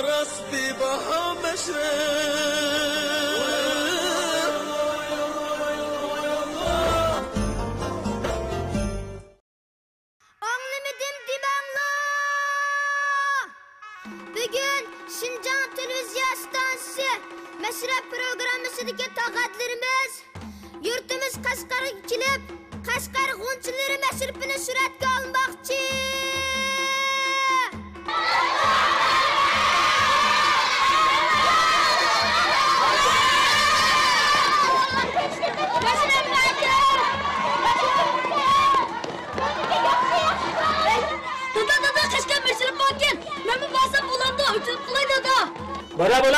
راست بها مشرب Anlamadım dimangla. Bugün Şinjan Televizyon Stansiyası Meşrep programısidagi taqatlarimiz yurtimiz Qashqarga kelib, Qashqar g'unchilari mashribini suratga olmoqchi.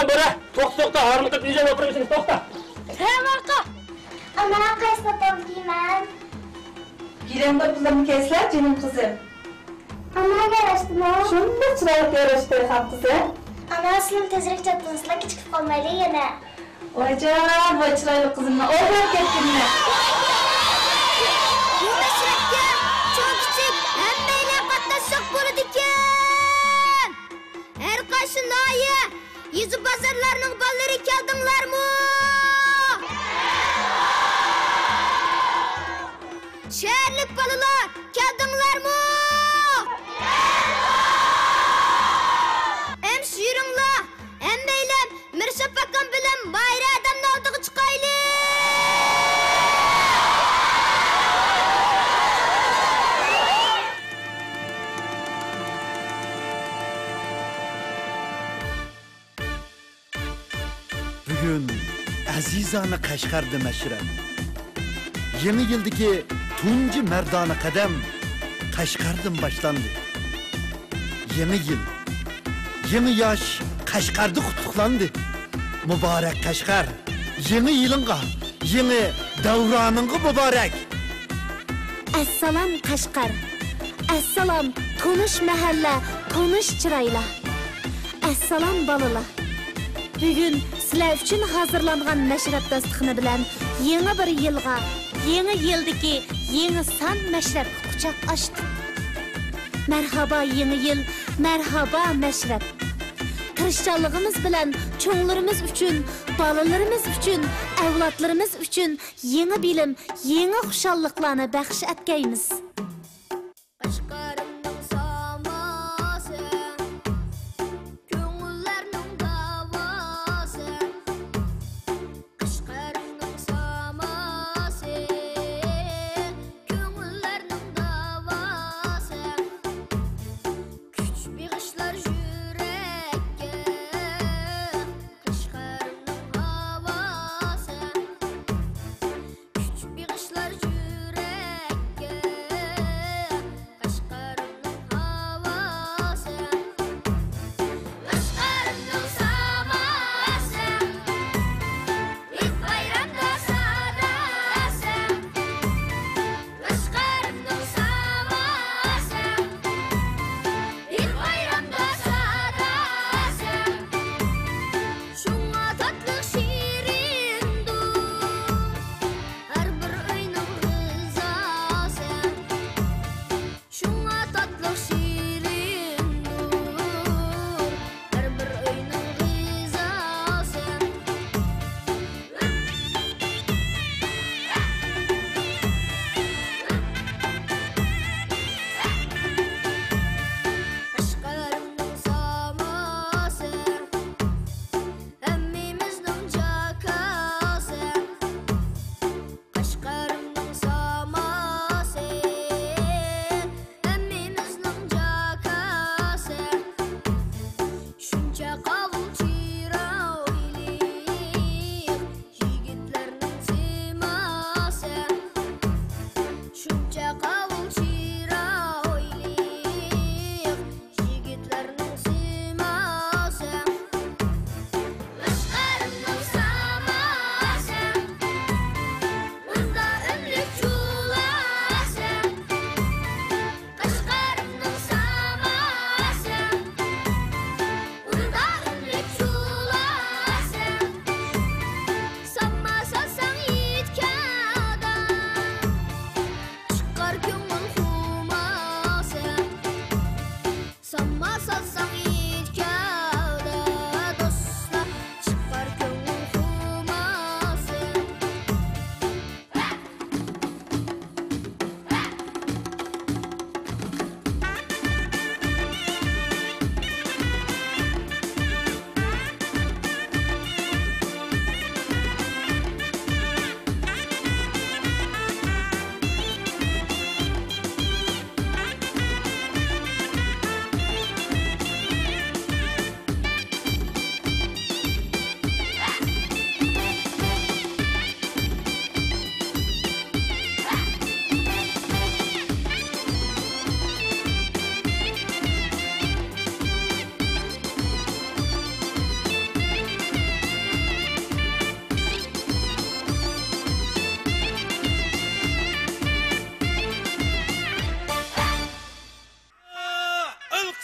Bora, to'xta, harmaqib uyga o'tiribsiniz, to'xta. Tamam. Ana qaysi top kiyman? Girende kızım kesler canım kızım. Ana yarashtimi? Shunda chiroyli yarashdi ham kızım. Ana sizlar tezroq chopdinsizlar, kechikib qolmaylik yana. Voyjon, voy chiroyli qizimni o'ylab ketdimmi? Bu mashrabga cho'ng kichik hammalar qatnashsak bo'ladi ekan. Har qaysi noya Yüzü bazarlarının balları keldinler mi? Şehirlik balılar keldinler mi? Hem şiirinla, hem beylem, Mirsap Bakan bilen bayrağı adamın aldığı çıkaylı. Bugün azizana Qashqarda mashrab. Yeni yildagi tunji mardona qadam Qashqardan boshlandi. Yeni yil, yeni yosh Qashqarda qutlandi. Muborak Qashqar, yeni yilingga, yeni davroningga muborak. Assalom Qashqar. Assalom tonish mahalla, tonish chiroylar. Assalom bolalar. Bugün sizlar uchun hazırlangan mashrab dasturxoni bilan yangi bir yilga, yangi yildagi yangi son mashrab quchoq ochdik. Merhaba yangi yil, merhaba mashrab. Tirishchanligimiz bilan cho'nglarimiz uchun, bolalarimiz uchun, avlodlarimiz uchun yangi bilim, yangi xushalliqlarni baxsh etgaymiz.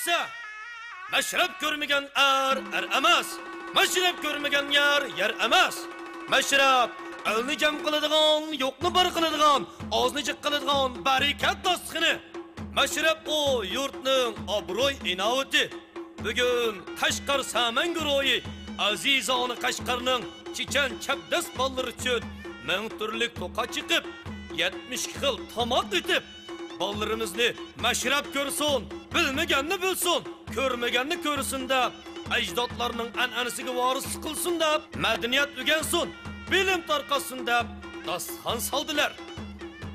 aytsa, mashrab ko'rmagan er emas, mashrab ko'rmagan yer emas. Mashrab elni jam qiladigan, yo'qni bar qiladigan, ozni jiq qiladigan barakat dostig'ini. Mashrab o yurtning obro'y inovati. Bugun Qashqar Saman guruhi azizona Qashqarning chechan chapdas ballari uchun ming turlik to'qa chiqib, 70 xil tomoq etib, ballarimizni mashrab ko'rsin, bilmaganni bilsin, ko'rmaganni ko'rsin deb, ajdodlarning an'anasiga voris qilsin deb, madaniyat o'rgansin, bilim tarqasin deb dasturxon soldilar.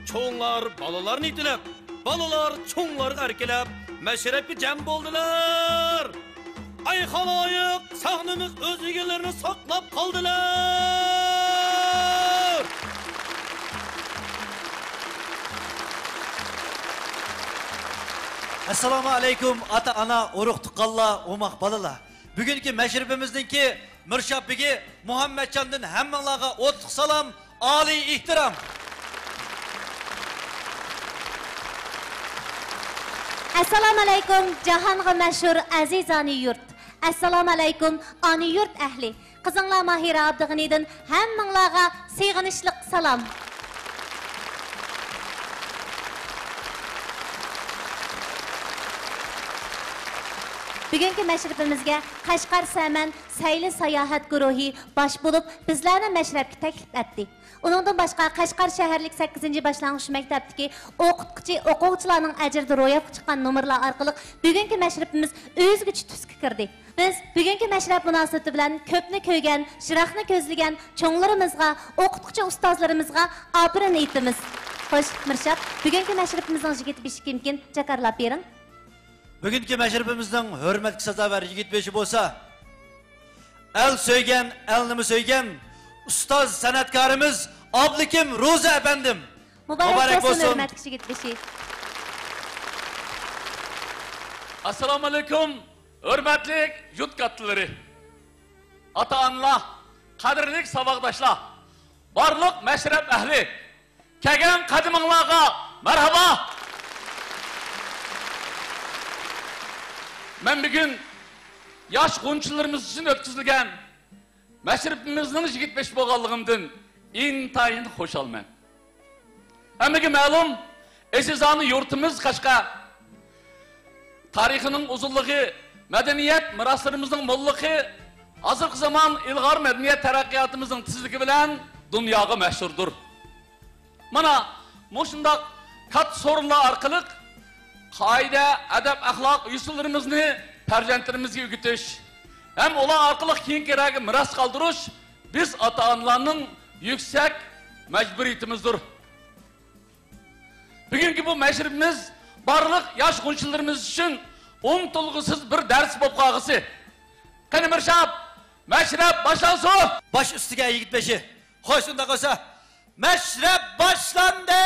Cho'nglar balalarni itilab, balalar cho'nglarga erkalab, mashrabga jam bo'ldilar. Ay xaloyiq, sahnimiz o'z egalarini saqlab qoldilar. Assalomu alaykum ata ana urug' tuqqanlar, o'maq balalar. Bugungi mashrabimizningki Mirshabigi Muhammadjondan hammanglarga o'tliq salom, oliy ehtirom. Assalomu alaykum jahonga mashhur azizani yurt. Assalomu alaykum ani yurt ahli. Qizinglar Mahira Abdug'aniydan hammanglarga sig'inishli salom. Bugungi mashrabimizga Qashqar Saman sayli sayohat guruhi bosh bo'lib bizlarni mashrabga taklif etdi. Uningdan boshqa Qashqar shaharlik 8-boshlang'ich maktabdagi o'quvchilarning ajrida ro'yobga chiqqan nomerlar orqali bugungi mashrabimiz o'zgacha tusga kirdi. Biz bugungi mashrab munosabati bilan ko'pni ko'rgan, shiraqni ko'zlagan cho'nglarimizga, o'qituvchi ustozlarimizga obrin aytamiz. Xo'sh, Mirshab, bugungi mashrabimizning yigit beshi kimkin jakarlab bering. Bugungi mashrabimizning hurmatga sazovor yigit beshi bo'lsa, el söygen, elnimi söygen, ustoz san'atkorimiz Oblikim Ro'za efendim. Muborak bo'lsin hurmatli yigit beshi. Assalomu alaykum, hurmatli yurt kattalari. Ata-onalar, qadrli saboqdoshlar, barliq mashrab ahli, kelgan qadiminglarga marhaba. Men bugün yaş qo'nchilarimiz uchun o'tkazilgan mashrabimizning 25 bo'lganligimdan intayin xo'shalman. Hammaga ma'lum, azizona yurtimiz Qashqar tarixining uzunligi, madaniyat miroslarimizning mo'lligi, hozirgi zamon ilg'or madaniyat taraqqiyotimizning tezligi bilan dunyoga mashhurdir. Mana shundoq kat so'rinlar orqali qoida, adab, axloq usullarimizni farzandlarimizga o'rgatish, ham ular orqali keyin kerak miros qoldirish biz ota-onalarning yuksak majburiyatimizdir. Bugungi bu mashrabimiz barliq yosh qo'shnilarimiz uchun unutilg'isiz bir dars bo'lib qolg'isi. Qani Mirshab, mashrab boshlansin. Bosh ustiga yigit beshi. Xo'sh, unda bo'lsa, mashrab boshlandi.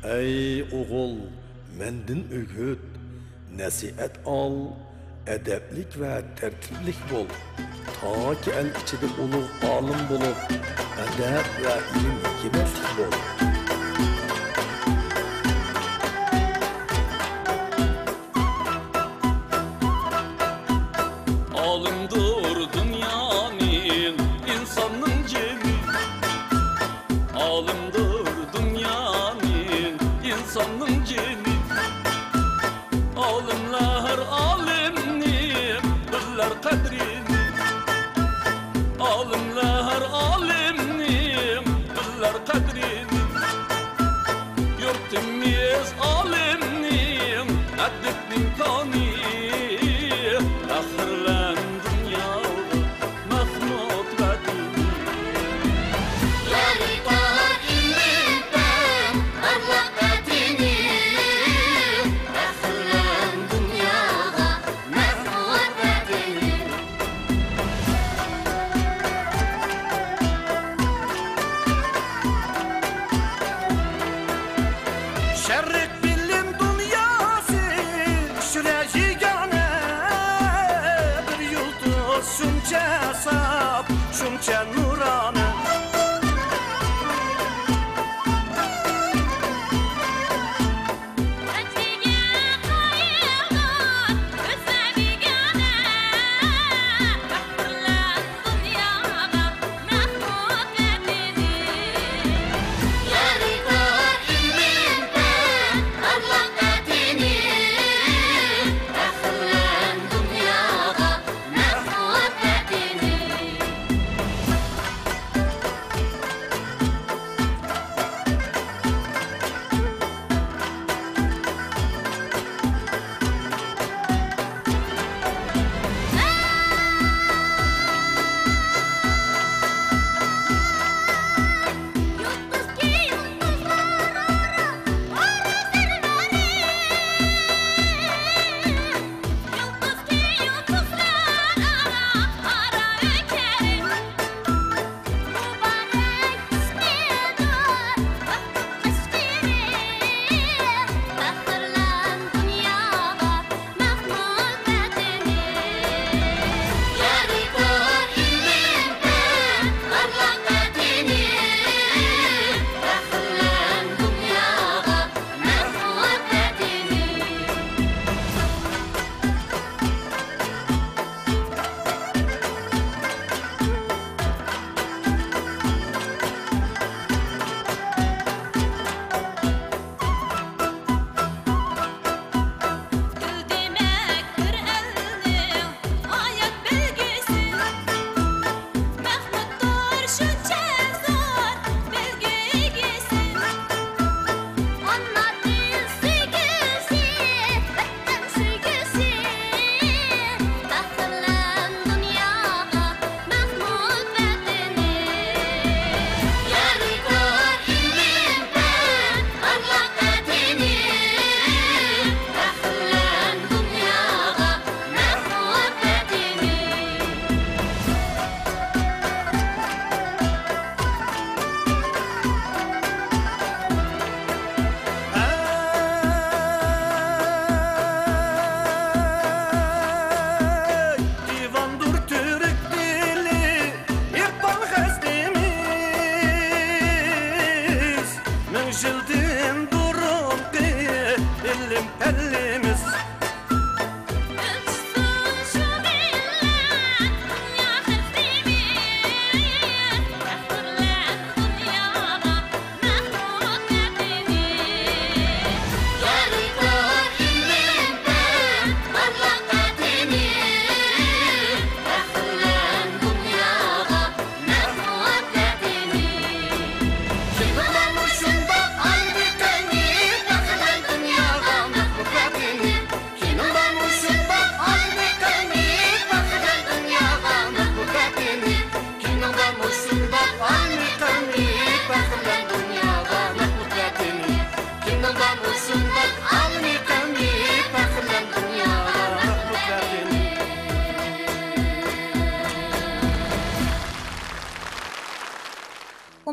Ey oğul, mendin öğüt, nasihat al, edeplik ve tertiplik bol. Ta ki el içinde ulug' alim bulup, edep ve ilim hikmetlik bol. Alimdir dünyanın, insanın cemi. Alimdir dünyanın, insanın cemi. Alimler alimni, bilirler kadrini. Alimler alimni, bilirler kadrini. Yurtimiz alimni, edebnin kani. Ahirlen dünyada Mahmud Bedini. Yarıkar ilimden ahlak bedini. Ahirlen dünyada Mahmud Bedini. Şerrik bilim dünyası süreci şunca sap, şunca nurane.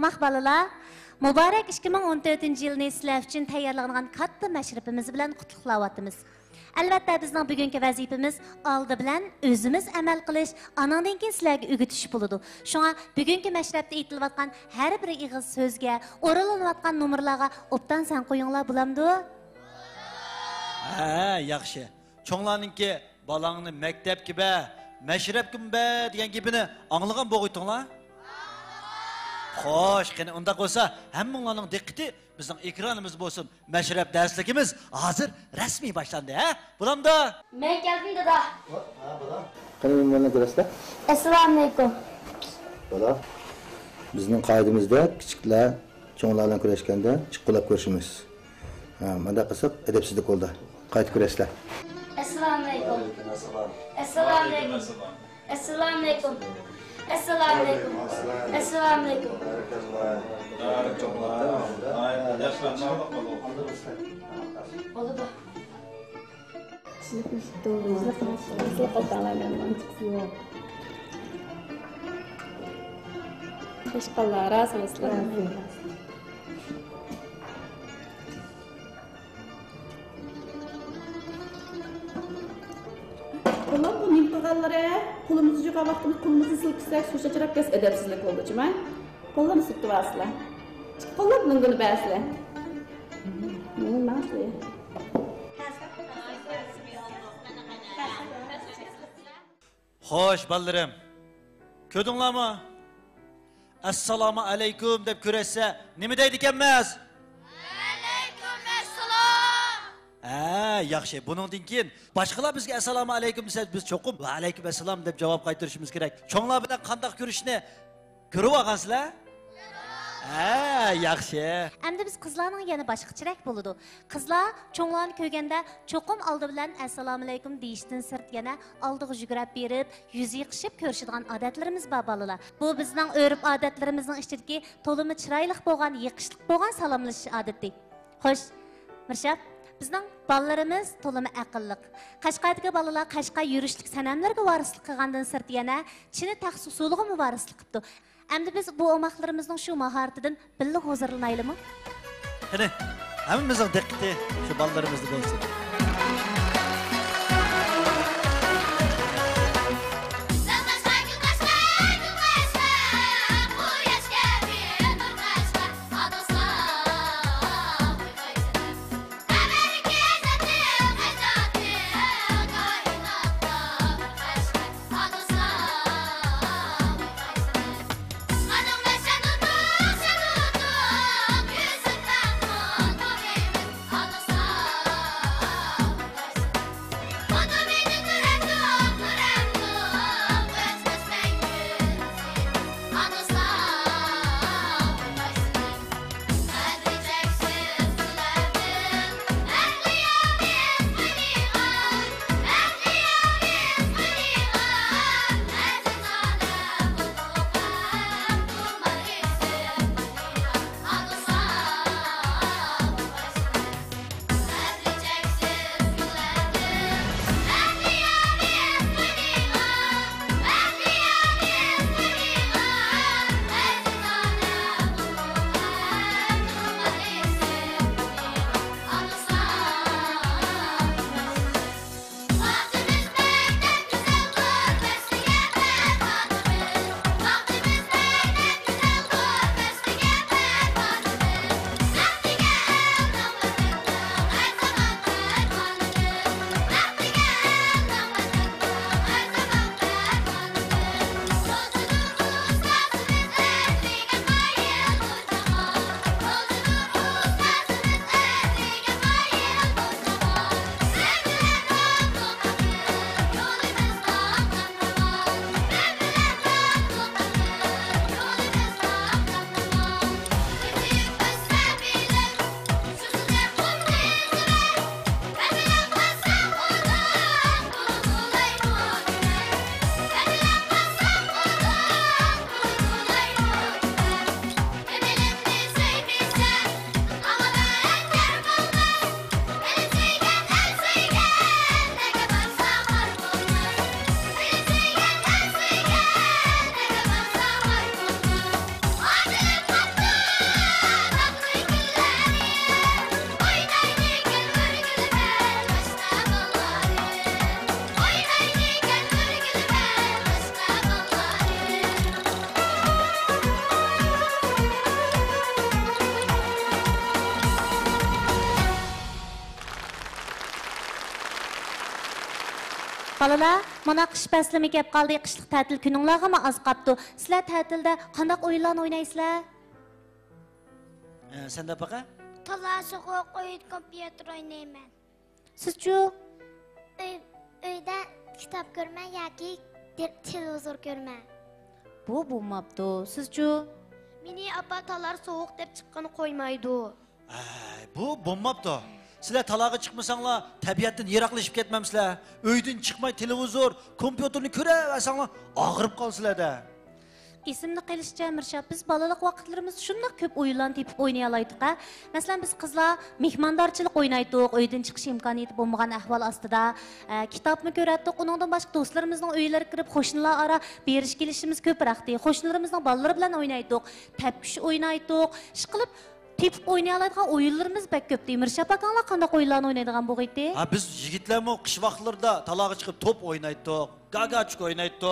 Omaq balalar, mübarək 2014 yılını sizlər üçün tayyorlanğan katta məşribimiz bilan qutluqlayatımız. Albatta bizning bugungi vazifamiz oldi bilan o'zimiz amal qilish, anandan keyin sizlarga o'rgatish bo'ladi. Shunga bugungi mashrabda aytilayotgan har bir ig'iz so'zga, o'ralanayotgan nomerlarga obdan san qo'yinglar bo'lamdi? Ha, yaxshi. Cho'nglarninki balangni maktabga ba, mashrabga ba degan gapini anglagan bo'g'aytinglar? Xo'sh, qani unda bo'lsa, hammanglarning diqqati bizning ekranimiz bo'lsin. Mashrab darsligimiz hozir rasmiy boshlandi, ha? Bo'lamdi? Men keldim dada. Ha, bolam. Qani menga ko'rasizlar? Assalomu alaykum. Bolam. Bizning qoidamizda kichiklar cho'nglar bilan kurashganda chiqqilab ko'rishimiz. Ha, menda qilsak adabsizlik bo'ldi. Qaytib ko'rasizlar. Assalomu alaykum. Assalomu alaykum. Assalomu alaykum. Assalomu alaykum. Assalomu alaykum. Oldu. Bunlar bu imtihanlara kulumuzu yuqa vaxtımız kulumuzu silkisək su şaçıraq kes edepsizlik oldu cimay. Kollarını sıktı vasıla. Kollar bunun günü bəsile. Ne nasıl? Xo'sh, balalarım. Ko'rdinglarmi? Assalomu alaykum deb ko'rasa, nima deydi ekanmiz? Alaykum assalom. Ha, yaxshi. Buningdan keyin boshqalar bizga assalomu alaykum desa, biz cho'qib va alaykum assalom deb javob qaytarishimiz kerak. Cho'nglar bilan qanday ko'rishni ko'rib olgansizlar? Ha, yaxshi. Endi biz qizlarning yana boshqacharoq bo'ladi. Qizlar cho'nglarni ko'rganda cho'qim oldi bilan assalomu alaykum deyishdan sirt yana oldiga yugurib berib, yuz yiqishib ko'rishadigan odatlarimiz bor bolalar. Bu bizning o'rib odatlarimizning ichidagi to'limi chiroyli bo'lgan, yiqishlik bo'lgan salomlashish odati. Xo'sh, Mirshab, bizning bolalarimiz to'limi aqlliq. Qashqardagi bolalar Qashqa yurishlik sanamlarga varislik qilgandan sirt yana Chini taxt usuliga varislik qildi. Endi biz bu omoqlarimizning shu mahoratidan birga hozirlanaylikmi? Qani, hammamizning diqqati shu bolalarimizni bo'lsin. Balalar, mana qish faslimi kep qoldi, qishliq ta'til kuninglarga az qapti. Sizlar ta'tilda qanday o'yinlarni o'ynaysizlar? Sen de baqa? Talaşı qo'yib kompyuter o'ynayman. Sizchu? Uyda kitob ko'rman yoki televizor ko'rman. Bu bo'lmabdi. Sizchu? Meni apa talar sovuq deb chiqqani qo'ymaydi. Bu bo'lmabdi. Sizlar talaga chiqmasanglar, tabiatdan yiroqlashib ketmamsizlar. Uydan chiqmay televizor, kompyuterni ko'raversanglar, og'rib qolsizlar-da. Esimni qilishcha Mirshab, biz balalik vaqtlarimiz shunday ko'p o'yinlarni tepib o'ynay olaydik. Masalan, biz qizlar mehmondorchilik o'ynaydik, uydan chiqish imkoniyati bo'lmagan ahvol ostida, kitobni ko'ratdik, uningdan boshqa do'stlarimizning uylariga kirib, qo'shnilar ara berish kelishimiz ko'proqdi. Qo'shnilarimizning bolalari bilan o'ynaydik, tepkish o'ynaydik. Ish qilib tepib o'ynay oladigan o'yinlarimiz bak ko'pdi. Mirshab akalar qanday o'yinlarni o'ynaydigan bo'lg'aydi? Biz yigitlarmi qish vaqtlarida talaga chiqib top o'ynaydik, gagachuk o'ynaydik.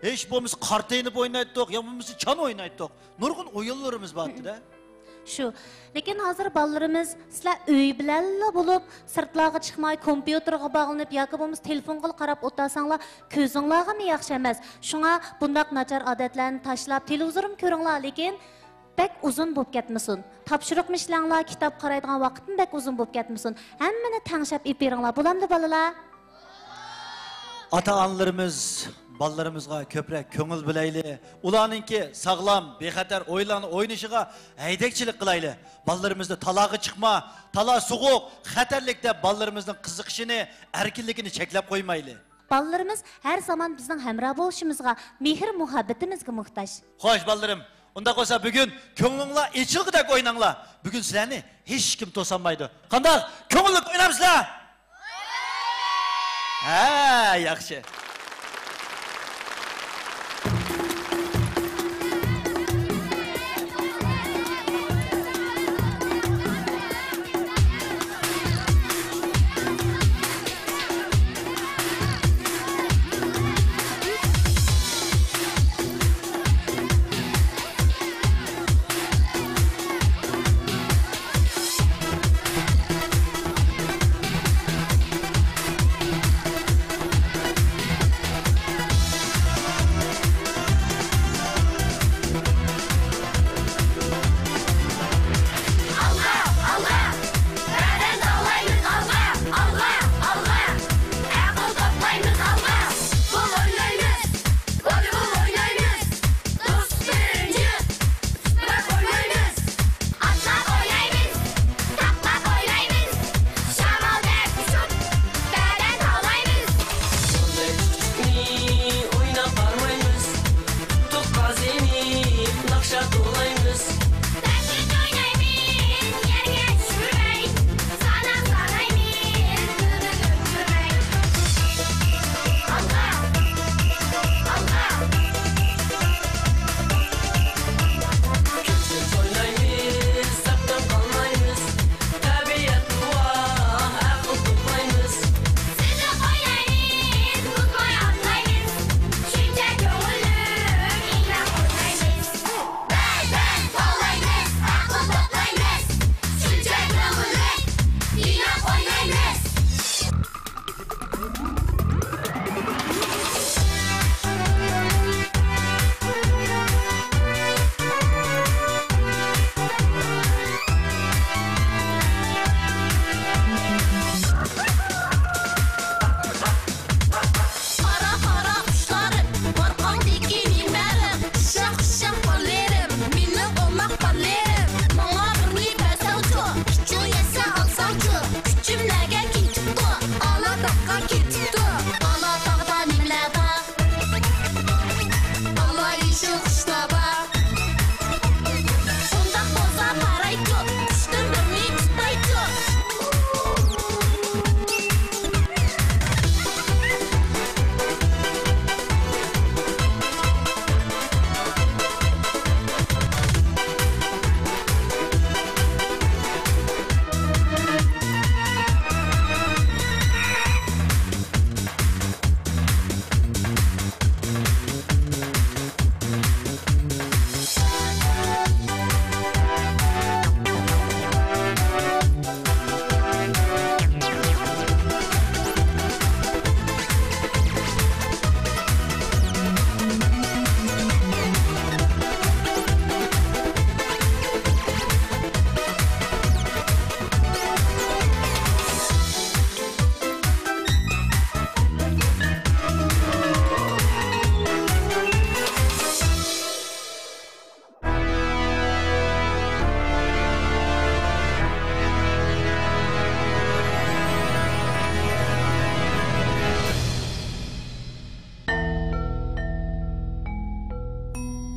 Hiç bo'lmasa qartayinib o'ynaydik, yo bo'lmasa chan o'ynaydik. Nurg'un o'yinlarimiz bordi-da. Shu. Lekin hozir bolalarimiz sizlar uy bilanla bo'lib, sirtlarga chiqmay, kompyuterga bog'lanib yoki bo'lmasa telefonga qarab o'tirsanglar, ko'zinglarga yaxshi emas. Shunga bundaq nachar odatlarni tashlab, televizorni ko'ringlar, lekin bek uzun bo'lib ketmasin. Topshiriqmi ishlanglar, kitob qaraydigan vaqtni bek uzun bo'lib ketmasin. Hammani tangshab beringlar. Bo'lamdi bolalar? Ota-onalarimiz balalarımızga köprek köngül bilayli. Ulanınki sağlam, bexatar oylarni oynashiga haydakchilik qilayli. Balalarımızda talağı çıkma, talağı soğuk, xatarlikda balalarımızın qiziqishini, erkinligini cheklab qo'ymayli. Balalarımız her zaman bizning hamroh bo'lishimizga, mehr muhabbatimizga muhtoj. Xo'sh balalarım, unda qo'sa bugun ko'nglinglar echilg'idak o'ynanglar. Bugun sizlarni hech kim to'sanmaydi. Qanday? Ko'ngillik o'ynamsizlar? Ha, yaxshi.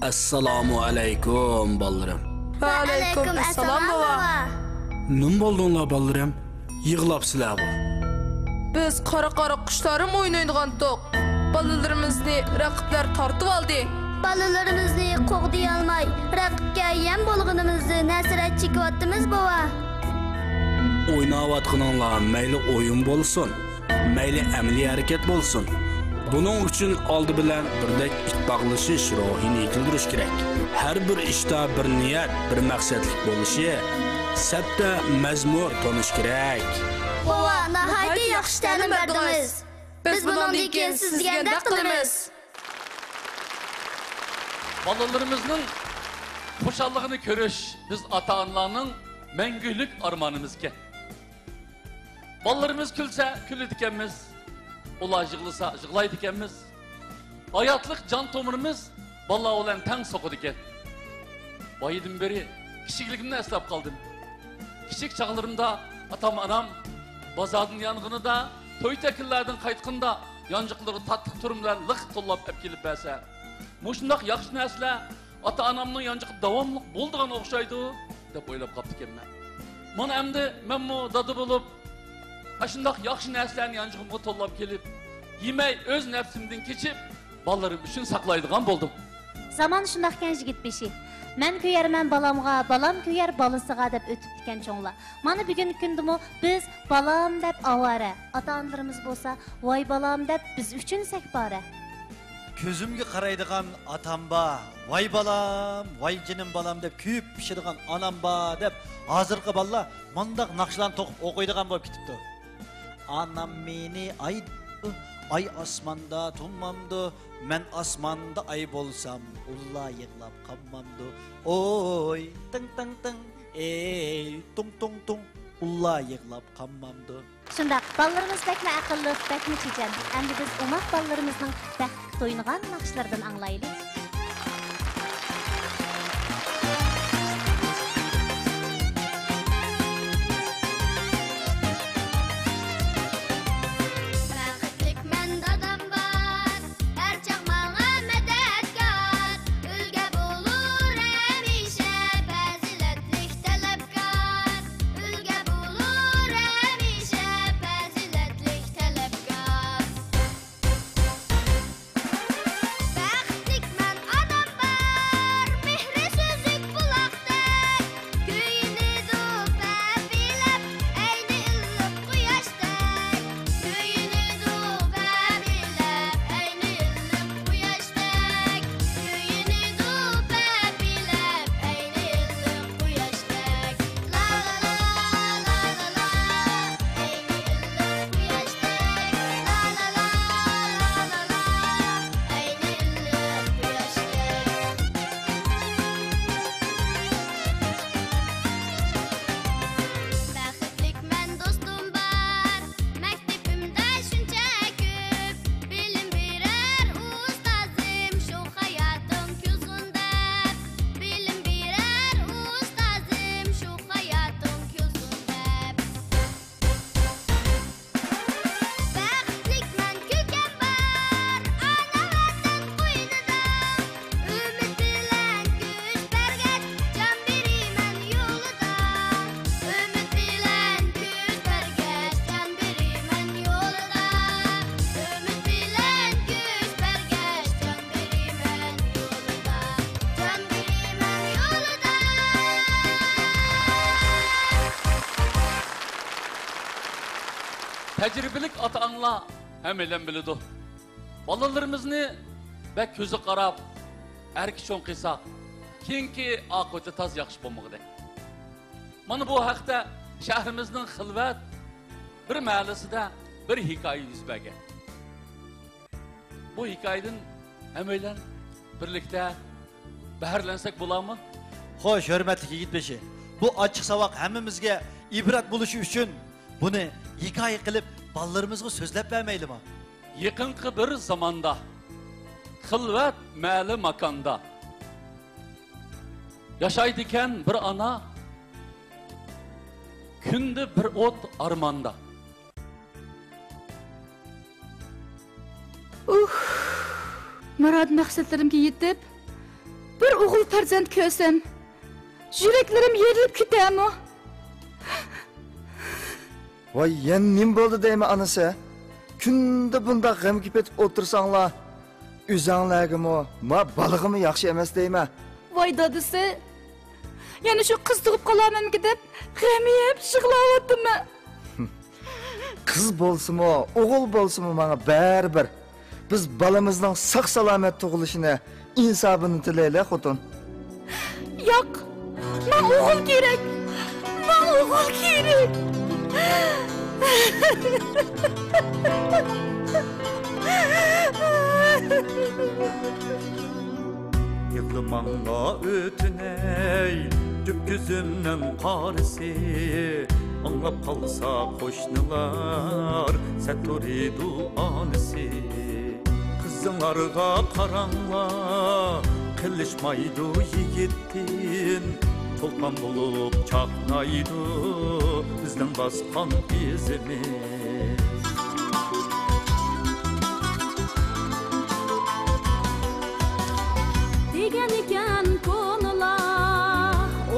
Assalomu alaykum bolalarım. Va alaykum assalom bova. Nim bo'ldinglar bolalarım? Yig'labsizlar bu. Biz qora qushlarım o'ynaydigan to'q. Balalarimizni raqiblar tortib oldi. Balalarimizni qo'g'diy olmay, raqibga yem bo'lganimizni nasrat chekyapmiz bova. O'ynayotganinglar mayli o'yin bo'lsin, mayli amaliy harakat bo'lsin. Buning uchun oldi bilan birdek ittifoqlashish ruhini yetildirish kerak. Har bir ishda bir niyat, bir maqsadlik bo'lishi, sabda mazmur tonish kerak. Bova, nihoyatda yaxshi ta'lim berdingiz. Biz bundan keyin siz degandek qilamiz. Balalarımızın xo'shalligini ko'rish biz ota-onalarning mangulik armonimizga. Balalarımız kulsa kuladi ekanmiz. Ular yig'lasa yig'laydi ekanmiz. Hayotlik jon tomirimiz balla bilan tang so'qidi ekan. Boyidan beri kichikligimni eslab qoldim. Kichik chaqlarimda atam-onam bozorning yong'inida, to'y takillardan qaytqanda yanjiqlari tatliq turumlar liq to'llab olib kelib bersa, mushundoq yaxshi narsalar ota-onamning yanjiqi davomli bo'ldigan o'xshaydi deb o'ylab qolib ekanman. Mana endi menmo dada bo'lib, ashundoq yaxshi narsalarni yanjiqimga to'llab kelib, yemay o'z nafsimdan kechib, bolalarim uchun saqlaydigan bo'ldim. Zaman shundoq ekan yigit beshi. Men kuyarman balamga, balam kuyar balasiga deb o'tib ekan cho'nglar. Mana bugungi kundimi biz balam deb avara, ota-onalarimiz bo'lsa voy balam deb biz uchun sakbara. Ko'zimga qaraydigan atam ba, voy balam, voy jinim balam deb kuyib pishirgan anam ba deb hozirgi balla mundaq naqshlarni to'qib o'qiydigan bo'lib ketibdi. Anam meni ay osmonda tummamdı, men osmonda ay bo'lsam, ulla yig'lab qammamdı. Oy, ting ting ting, ey, tung tung tung, ulla yig'lab qammamdı. Shundaq, balalarimiz bakma aqlli, bakma chechan. Endi biz umaq balalarimizning baxt to'yingan naqshlardan anglaylik. Tecrübelik ata-onalar hemelen biladi. Balalarimizni bek ko'zi qarab, erki cho'ng qilsak, keyingi oqibati taz yaxshi bo'lmoqda. Mana bu haqda shahrimizning xilvat bir mahallasida bir hikoya yuz bergan. Bu hikoyadan hemelen birlikte baharlansak bo'ladimi? Xo'sh, hurmatli yigitbeshi, bu ochiq savoq hammamizga ibrat bo'lishi uchun buni hikoya qilib balalarimizga so'zlab bermaylimi? Yaqinqi bir zamonda xilvat ma'li makonda yashaydi ekan bir ana, kunda bir o't armonda. Murod maqsadlarimga yetib, bir o'g'il farzand ko'rsam, yuraklarim yerilib ketami? Voy, yen nim bo'ldi deymi anasi? Kunda bunda g'amga petib o'tirsanglar, o'zinglargami, ma balig'imi yaxshi emas deymi? Voy dadisi, yana shu qiz tug'ib qolamanmi deb g'ami yeb yig'layaptimi? Qiz bo'lsimi, o'g'il bo'lsimi menga baribir. Biz balamizning sog' salomat tug'ilishini insabını tilayla xotin. Yo'q, men o'g'il kerak. Men o'g'il kerak. Yıkılmanga ötüney, tüp gözümden qarisi. Anlap kalsa qo'shnilar, saturi duanisi. Kızlarga karangla, qilishmaydi yigittin. Tolqan bulup çaqnaydı, bizden basqan izimiz. Degan ekan ko'ngla,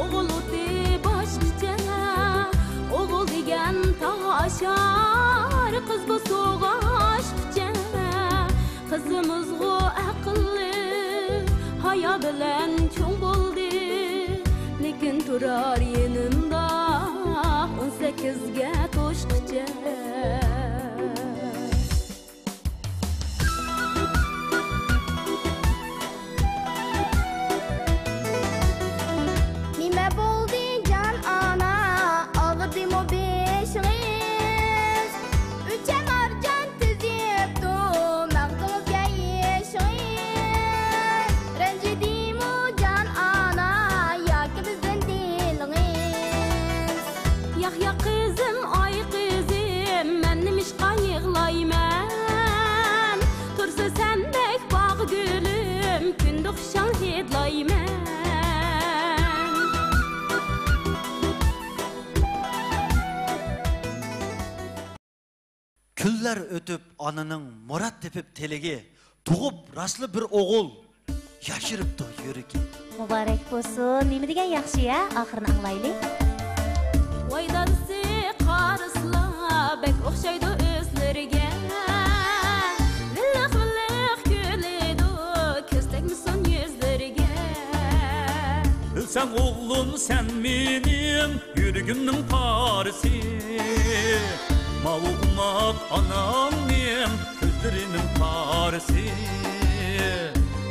o'g'il o'ti boshqacha, o'g'il degan toshar, qiz bu so'g'ashqacha. Qizimizg'u aqlli, haya bilan cho'ng bo'ldi, lekin turar yenimda 18ga to'shqacha. Nima bo'ldi jon ona, og'dimi beshingiz? Ucham arjon tizibdi, mag'zimga yeshingiz. Ranjidimi jon ona, yoki bizdan dilingiz? Yahya qizim, ay qizim, men nimishqa yig'layman? Tursa sendek bog' gulim, kunduz shon hidlayman. Kunlar o'tib onaning murad tepib teligi, tug'ib rasli bir o'g'il yashiribdi yuragi. Muborak bo'lsin. Nima degan yaxshi-ya? Oxirini anglaylik. Voy dadisi qarislar, bek o'xshaydi o'zlariga. Villiq kuladi, ko'zdagmisan yuzlariga. Bilsen oğlum sen benim yürgümün parisi. Mavulmak anam benim gözlerimin parisi.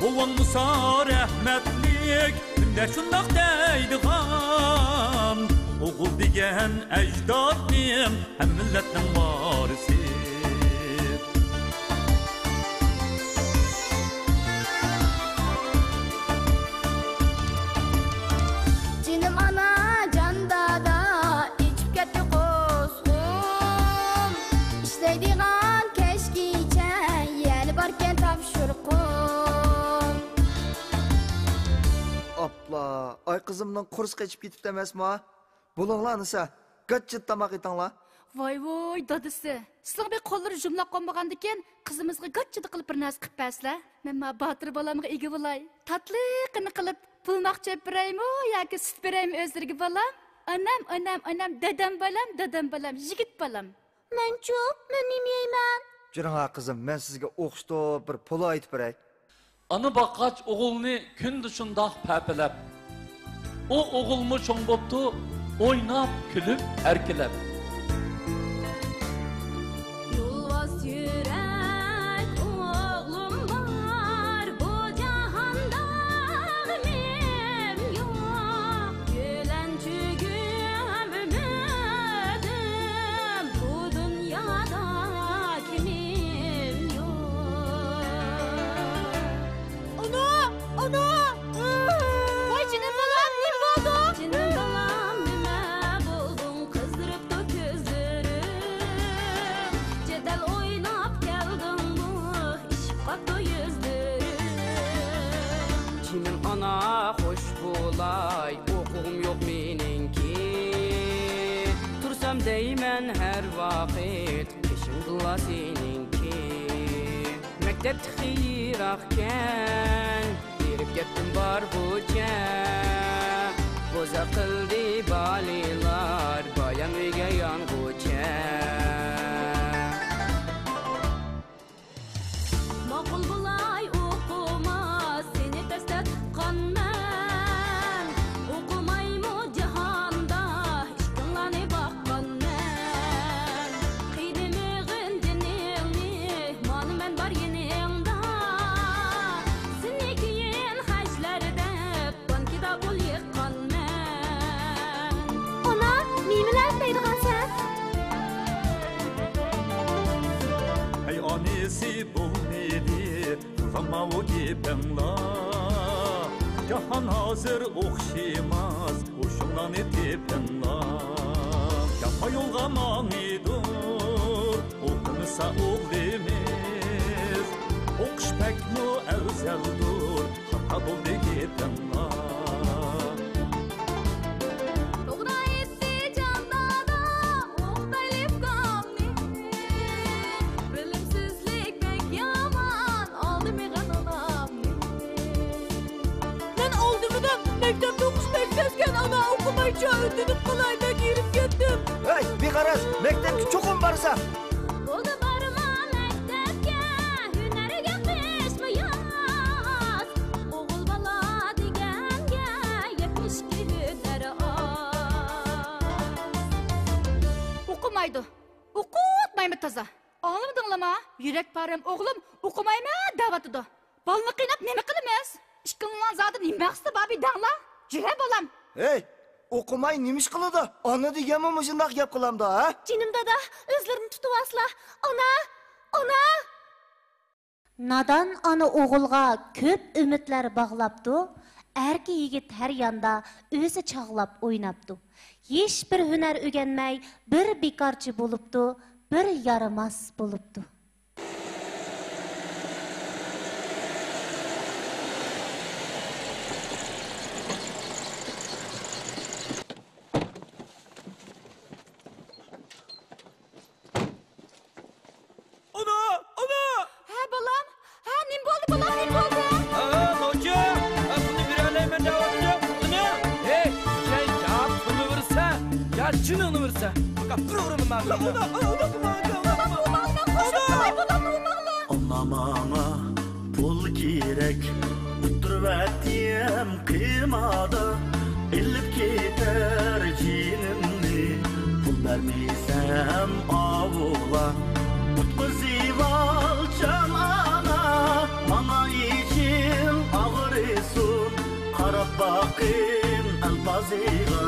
Oğlan Musa rahmetlik günde şundak deydiğen. Oğul degen ecdad benim hem milletin varisi. Canım ana can dada içip ketdi qo'zg'um. Ishlaydigan kechgacha yali barkan topshiriqim. Apla, ay qizimning qursiq ichib ketibdi emasmi? Bo'linglar anasa, gachchit tamoq etinglar. Voy dadisi, sizlar bir qo'llari jumlab qolmagandan keyin qizimizga gachchida qilib bir narsa qilib bersizlar. Men Botir bolamga ega bo'lay. Tatliqini qilib pulmoq chepiraymi yoki sut beraymi o'zlariga bolam? Anam, dadam bolam, yigit bolam. Men-chu, men yeyman. Jiringlar qizim, men sizga o'xshitib bir pul aytib beray. Ana baqaç oğulni kündü şundaq pəpəlab. O oğulmu çoğ boptu, oynab, külüb, erkilab. Yolvas yürek oğlum var, bu cahanda g'amim yo'q. Yo'lanchugim ümidim, bu dunyoda kimim yo'q. Ana! Voy jinim bolam, nima bo'ldi? Jinim bolam, nima bo'lding? Qizdiribdi ko'zlarim. Jadal o'ynab keldingmi? Ishib qotdi yuzlarim. Jinim ana xo'sh bo'lay, o'qug'im yo'q meningki. Tursam deyman har vaqt, peshimda seningki. Maktab xiyroqkan, berib ketdim bar buca Boza qildi balilar Bayam uyga yongucha Maqul bulay o'qimas Seni tashlab tuqqanman O'qimaymu jahonda Ishqinlarni boqqanman Qiydimig'in diningni Monumen bar yeningda Seni keyin hajlarda Bankida bul yiqqanman Ona, neymilar deydigansan? Hey anisi bulmedi Ama o gibinla Cahan hazır okşimaz Uşundan etipinla Yapma yolga manidur Okumisa oğlimiz Okuş pek mu evzeldur Hatta buldu gibinla Doğru etti candada Muhtelif gamli Bilimsizlik pek yaman Aldı mı kanılamni Ben oldumudan mektepte okuş beklerken ana okumayınca ödünüp kolayda girip gittim. Hey, bir qaras, mektepki çokum barsa. Oldu barma mektepke Hüneriga peshmayaz O'g'il bola deganga 70 hüneri az Okumaydı. Okutmayma taza. Anladınlama? Yürek param oğlum okumayma davatıdı. Balını qiynab nemi qilamiz? Ishqilgan zodi nima qilsa babi dangla? Jira bolam. Hey, okumay nimish qiladi? Ona deganmi mushundaq gap qilamda, ha? Jinim dada, o'zlarini tutib asla. Ona, ona. Nadan ana o'g'ilga ko'p umidlar bog'labdi. Erki yigit har yanda o'zi chog'lab o'ynabdi. Hech bir hunar o'rganmay, bir bekorchi bo'libdi, bir yaramas bo'libdi. Ha bolam. Ha nim bo'ldi bolam, nim bo'ldi? Nocha, buni beralayman davomida. Buni. Hey, sen gap pulni versa, ya jinini versa. Faqat bir o'rinni ma'lum. Ona mana pul kerak. Turvatiyam qimada. Ilib ketar jinimni. Pul bermesem avula. Zival çamana Mana için ağrısın Qarab bakın alpazıga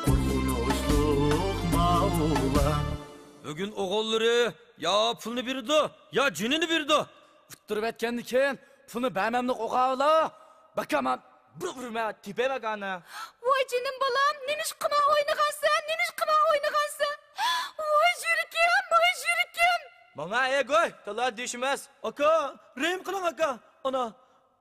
Korkunuşluq mağula Bugün oğulları ya pulni berdi, ya jinini berdi. Uttirib aytgandikan, pulni bermamliq o'qavla. Bakaman bir-birma tepemagani. Voy jinim bolam, nimish qima o'ynagansan, nimish qima o'ynagansan? Voy jurikim, voy jurikim. Bana egoy, talar deyishimiz. Aka, rehim qiling aka.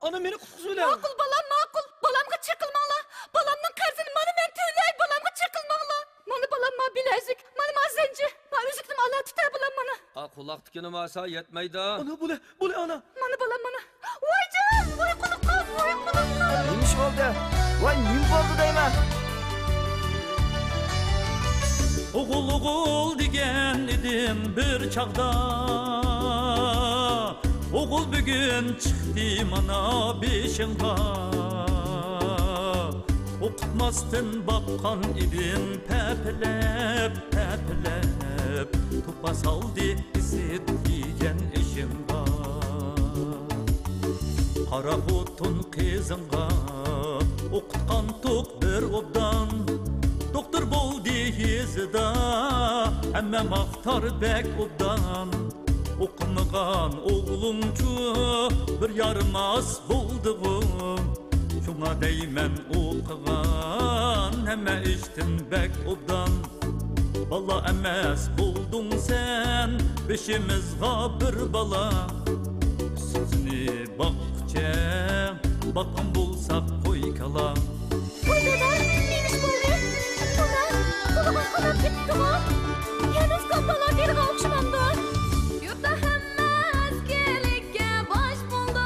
Ana meni qutqizinglar. Ma'qul bolam, ma'qul. Bolamga chiqilmanglar. Bolamning qarzini mana men to'lay, bolamga chiqilmanglar. Mana bolam ma bilazik, mana zenji. Ma o'zikni Allah tutar bolam mana. Quloqnikini masa yetmaydi. Ana bule ana. Mana bolam mana. Voy jon, voy quloqqa, voy quloqqa. Nimish bo'ldi? Voy nim bo'ldi deyman. Oğul degen idim bir çağda Oğul bugün çıktı mana beşinga Okutmasdın bakkan idim pepelep Topa saldı isit diyen eşimga Qara xotun qizimga Okutkan tok bir obdan Doktor bo'ldi yezida Hamma maqtar bek obdan O'qimagan o'g'lumchu bir yaramas bo'ldig'im Shunga deyman o'qigan hamma ishtin bek obdan Balla emas bo'lding sen beshimizga bir bala Sizni boqcham bakın bulsak koy kala Voy dada, nemish bo'ldi? Qo'lga qolib ketdi-ku. Yana kapalar yerga o'xshamamdi. Yurtda hamma askerlikka bosh bo'ldi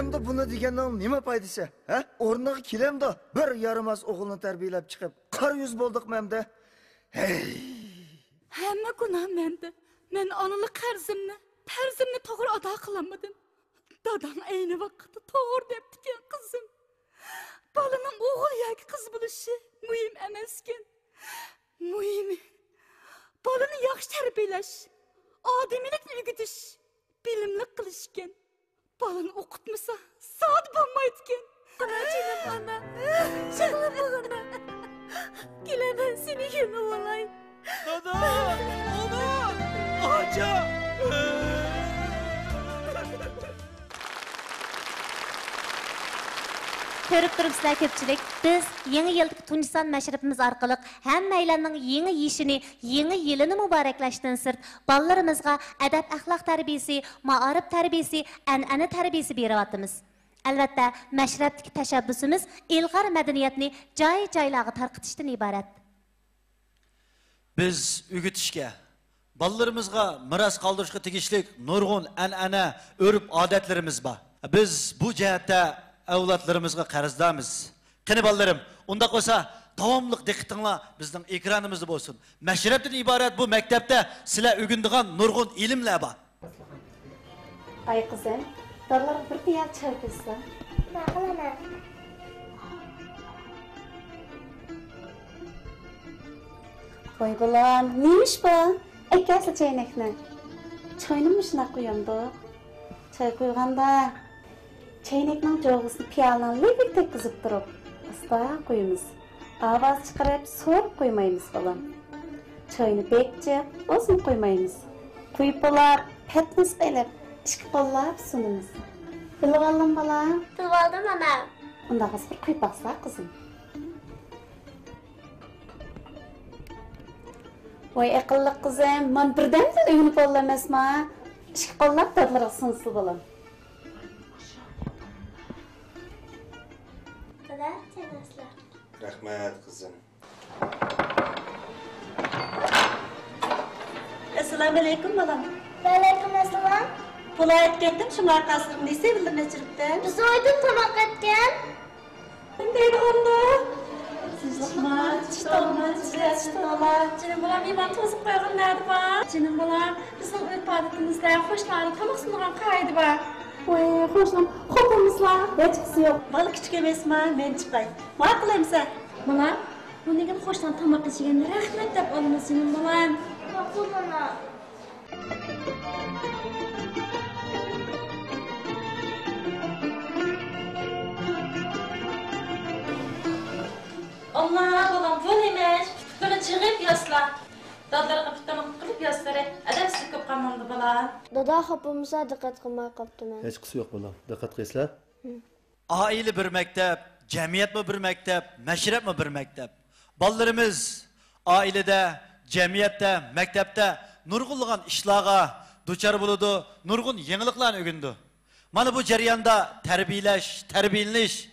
Endi buni deganning nima foydasi? Ha? O'rniga kelamda bir yaramas o'g'ilni tarbiyalab chiqib, qar yuz bo'ldik-manda. Hey! Hamma gunoh menda. Men onalik qarzimni, farzimni to'g'ri ado qilolmadim. Dadam ayni vaqtda to'g'ri debdi-kan qizim. Bolaning o'g'il yoki qiz bo'lishi muhim emaskan. Muhimi bolani yaxshi tarbiyalash, odamiylikni o'rgatish, bilimli qilishgan. Balını okutmasa saat bulmaydıken. Canım ana, şakla bana. Gile ben seni yeme olay. Dada, ana, aca. Көріп тұрмыздар көпчілік, біз еңі елдік Tunjisan мәшіріпіміз арқылық әмі әйләннің еңі ешіні, еңі еліні mübarəklәштін сұрт, балларымызға әдәп әхлақ тәрбiyesi, ma'arif tarbiyesi, әнәні tarbiyesi беріватымыз. Әлбәттә, мәшірәптікі təşəbbüsümüz ilğar mədəniyyətini cay-caylağı tarqıtışdan ibarət. Biz ügütüşke, ballarımızga miras kaldırışka tegişlik nurgun, әнәні, örüp adetlerimiz var. Biz bu cihette avlatlarımızga qarzdamiz. Qani ballarım, unda qo'sa davomliq diqqatinglar bizning ekranimizda bo'lsin. Mashrabdan iborat bu maktabda sizlar o'rganadigan nurg'un ilmlar bor. Ay qizim, darlar bir piyal choy qo'ysa. Ma'qulaman. Voy bolam, neymiş bu? Ekkasli chaynakni. Choyni shunaq qo'yamdi. Choy qo'yganda chaynakning jo'g'isini piyolani lebik tekkizib turib, asta qo'yamiz. Ovoz chiqarib, so'rib qo'ymaymiz bolam. Choyni bekchib, o'zini qo'ymaymiz. Quyib bo'lib, patnis qilib, ishqi qo'llab sunamiz. Bilib oldim bolam? Bilib oldim ana. Unda bir quyib baqsa qizim. Voy aqlli qizim, men birdan uyini qo'llamasma. Ishqi qo'llab tadlariga sunsi bolam. Rahmat kızım. Assalomu alaykum bolam. Va alaykum assalom. Viloyat ketdim, shunlar qasrim desa bildim chiribdi. Biz oydin tomoq etgan. Bunday bo'ldi. Sizlar, sizlar. Jinim bolam, iman to'sib qo'yganlar bor. Jinim bolam, bizning uy faoliyatimizda qo'shnilar tomoq sungan qoida bor. Voy, qo'shnim, xo'pimizlar. Hech qisi yo'q. Bola kichik emasmi? Men chiqay. Ma'qulamsa? Bolam, bu nega qo'shdan tomoq ichganda rahmat deb olamiz, jinim bolam. Ma'qul ona. Allah, bolam, bu neymiş? Böyle çıkıp yasla. Dadlarga pitamoq qilib yoslari, adabsiz ko'p qamamdi bolam. Dada hopimizga diqqat qilmay qopdiman. Hech qisi yo'q bolam. Diqqat qilsizlar. Aile bir maktab, cemiyet mi bir maktab, meşrep mi bir maktab? Ballarımız ailede, cemiyette, mektepte nurgulluğun işlağa duçar buludu, nurgun yeniliklerini ögündü. Mana bu jarayonda terbiyeleniş,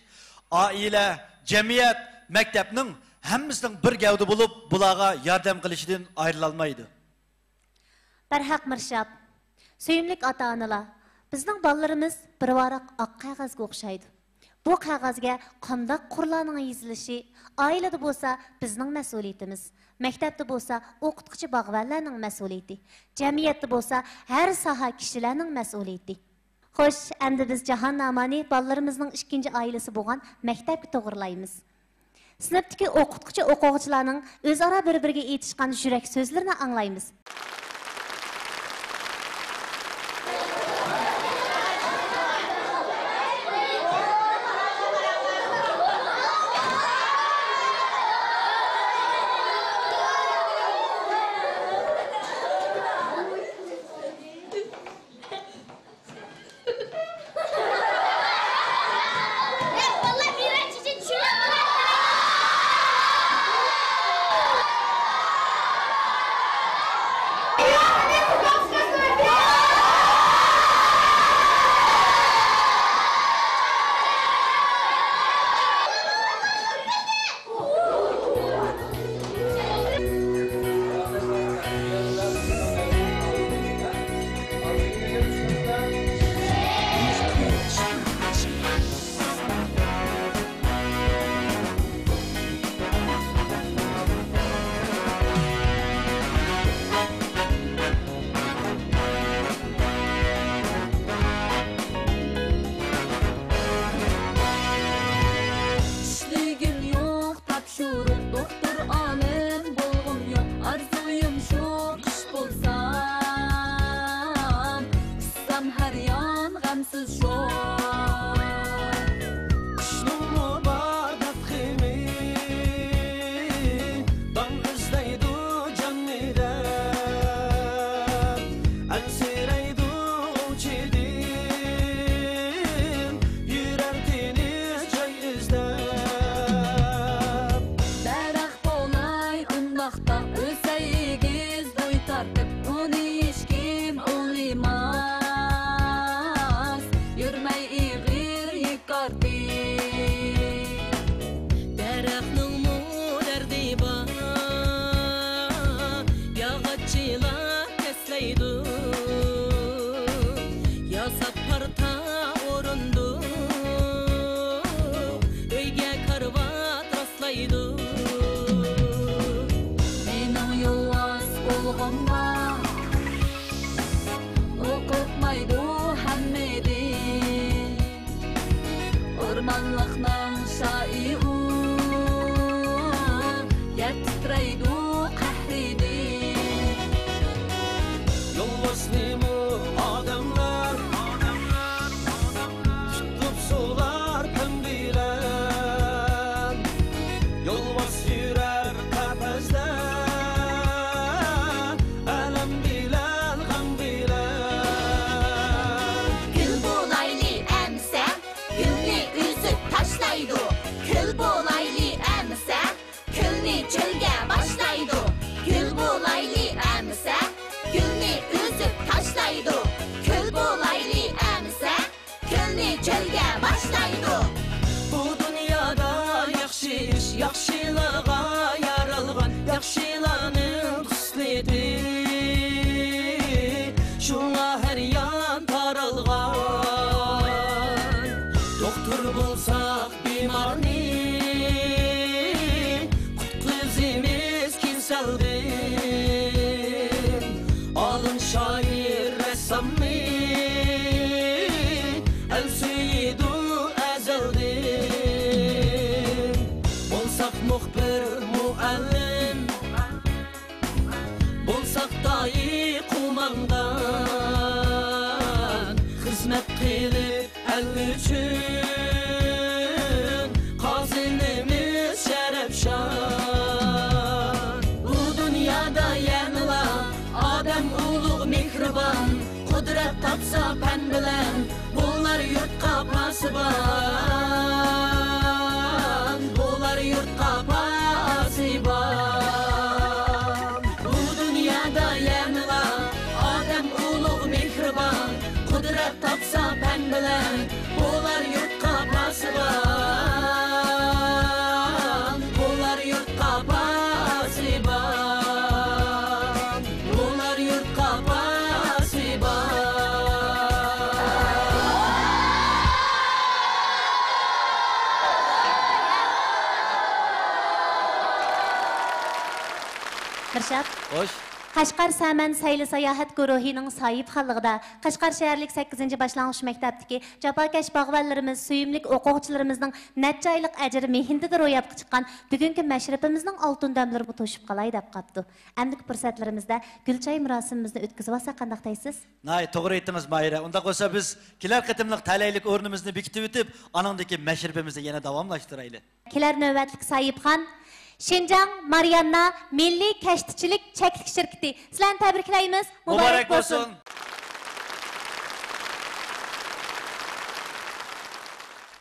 aile, cemiyet, mektepning hammasining bir gavda bo'lib, bularga yordam qilishidan ayrilolmaydi. Barhaq Mirshab, söyümlük ata-onalar, bizning ballarimiz bir varaq oq qog'ozga o'xshaydi. Bu qog'ozga qanday qurlarning yozilishi oilada bo'lsa bizning mas'uliyatimiz, maktabda bo'lsa o'qituvchi bog'vanlarning mas'uliyati, jamiyatda bo'lsa har soha kishilarning mas'uliyati. Xo'sh, endi biz jahon nomani ballarimizning ikkinchi oilasi bo'lgan maktabga to'g'rilaymiz. Sinfdagi o'qituvchi o'quvchilarning o'zaro bir-biriga aytishgan yurak so'zlarini anglaymiz. Ansiraydu çidim Yürer deniz çay izlep Daraxt bo'lay undaqda o'sayigiz bo'y tortib uni hech kim o'ylamas yurmay ig'ir yiqardi daraxtning dardi bor yog'ochchilar keslaydi yasab parta o'rindu uyga karvat rastlaydi mening yolg'iz bo'lg'imda o'qitmaydi hammedi o'rmonliqning shoiu yatitraydi qahridi Yolvaslimu adamlar Tutup sular pembilen Yolvas yürer kafesde Elem bilen gam bilen Gül bo'layli emsa gulni uzib tashlaydi Kul bo'layli emsa kulni cho'lga boshlaydi Gul bo'layli emsa gulni uzib tashlaydi Kul bo'layli emsa kulni cho'lga boshlaydi Bu dünyada yaxshi ish yaxshilarga yaralgan yaxshilarning xuslidi Şuna her yan taralgan Doktor bulsak bimarni Kutkuzimiz kinseldin Alın şair ressamni El suyidu ezeldin Bulsak muhbir muallim Bulsak dahi kumandan Hizmet kılıp el üçün Kazinimiz şerefşan Bu dünyada yanıla Adem ulug mihriban Kudret tapsa pen bilen Bunlar yurtqa pasiban Bunlar yurtqa pasiban Bu dünyada yanıla Adem ulug mihriban Kudret tapsa pen bilen Bunlar yurtqa pasiban Bunlar yurtqa pasiban Bunlar yurtqa pasiban Mirshad, Xo'sh. Qashqar Saman sayli sayohat guruhining sohibxonligida Qashqar shaharlik 8-ci boshlang'ich maktabdagi jafokash bog'bonlarimiz, suyimlik o'quvchilarimizning necha oylik ajri mehnatida ro'yobga chiqqan bugungi mashrabimizning oltin damlari bu to'shib qolay deb qapti. Endi fursatlarimizda gulchay murosimimizni o'tkazib olsak qanday deysiz? Nay, to'g'ri aytdingiz Mayra. Unda bo'lsa biz kelar qatimliq talaylik o'rnimizni bekitib o'tib, anandagi mashrabimizni yana davomlashtiraylik. Kelar navbatlik sohibxon Şinjan Marianna Milliy kashtichilik cheklik shirkati. Sizlarni tabriklaymiz. Muborak bo'lsin.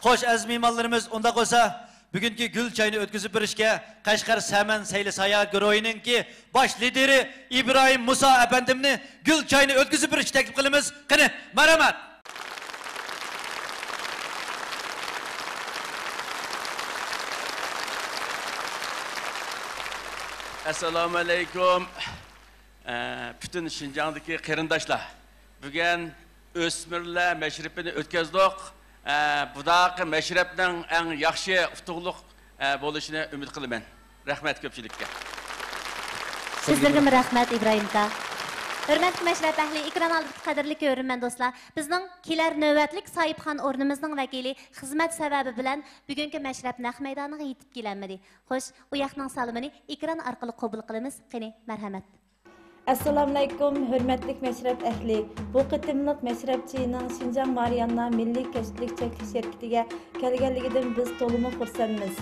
Xo'sh, aziz mehmonlarimiz, unda bo'lsa bugungi gul chayni o'tkazib berishga Qashqar Saman sayli sayohat guruhininki bosh lideri Ibrohim Musa apandimni gul chayni o'tkazib berishga taklif qilamiz. Qani, marhamat. Assalomu alaykum. Bütün Şinjandagi qarindoshlar. Bugun o'smirlar mashrabini o'tkazdik. Budaqa mashrabning eng yaxshi utuqliq bo'lishini umid qilaman. Rahmat ko'pchilikka. Sizlarga rahmat Ibrohim aka. Hurmatli mashrab ahli, ekran oldidagi qadrli ko'rurman do'stlar. Bizning kelar navbatlik sohibxon o'rnimizning vakili xizmat sababi bilan bugungi mashrab naq maydoniga yetib kelanmadi. Xo'sh, u yoqning salomini ekran orqali qabul qilamiz. Qani, marhamat. Assalomu alaykum, hurmatli mashrab ahli. Bu qitimliq mashrabchining Şinjan Marianna Milliy kashtilik cheklik shirkatiga kelganligidan biz to'liq xursandmiz.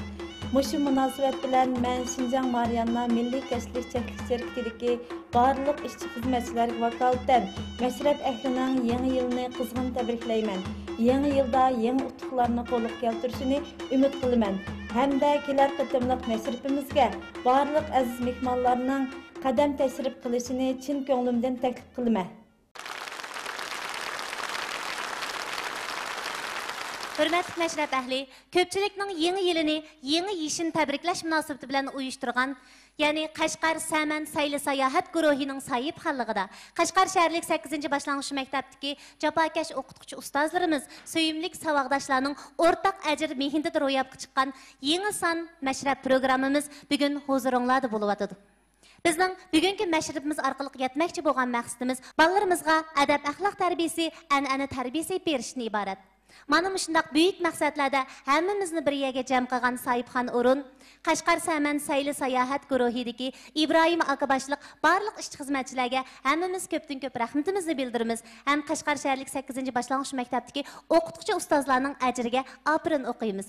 Muşu münasibət bilan mən Şinjan Mariyanna Milliy Kəşfilik Çəklik şirkətidəki barlıq işçi xidmətçilərə vakalatan məşrəb əhlining yangi yilini qizg'in tabriklayman. Yangi yilda yangi utuqlarni qo'lga keltirishini umid qilaman. Hamda kelar qitimliq məşrəbimizga barlıq aziz mehmonlarning qadam tashrif qilishini chin ko'nglimdan taklif qilaman. Hürmetli məşrəb əhli, köpçülüknің yeni yılını, yeni yişin təbriklaş münasibəti bilan uyuşturğan, yəni Qashqar Səmən Saylı Sayahat guruhining sayıb xalligida, Qashqar şəhərlik 8-ci başlanğıç məktəbdəki cəfakaş oxutquchi ustozlarimiz, söyümlik savaqdaşlarning ortaq əcr mehnətində ro'yobga chiqqan yeni son məşrəb proqramımız bugun huzuringlarda bo'lib Bizning bugungi məşribimiz orqali yetmoqchi bo'lgan maqsadimiz balalarimizga adab axloq tarbiyasi, an'ana tarbiyasi berishni iborat. Mana shundaq buyuk maqsadlarda hammamizni bir yerga jam qilgan Soyibxon o'rin, Qashqar Saman Sayli Sayohat guruhidagi Ibrohim aka boshliq barliq ishchi xizmatchilarga hammamiz ko'pdan ko'p rahmatimizni bildiramiz. Ham Qashqar shaharlik 8-ci başlanğıç maktabdagi o'qituvchi ustozlarning ajriga opirin o'qiymiz.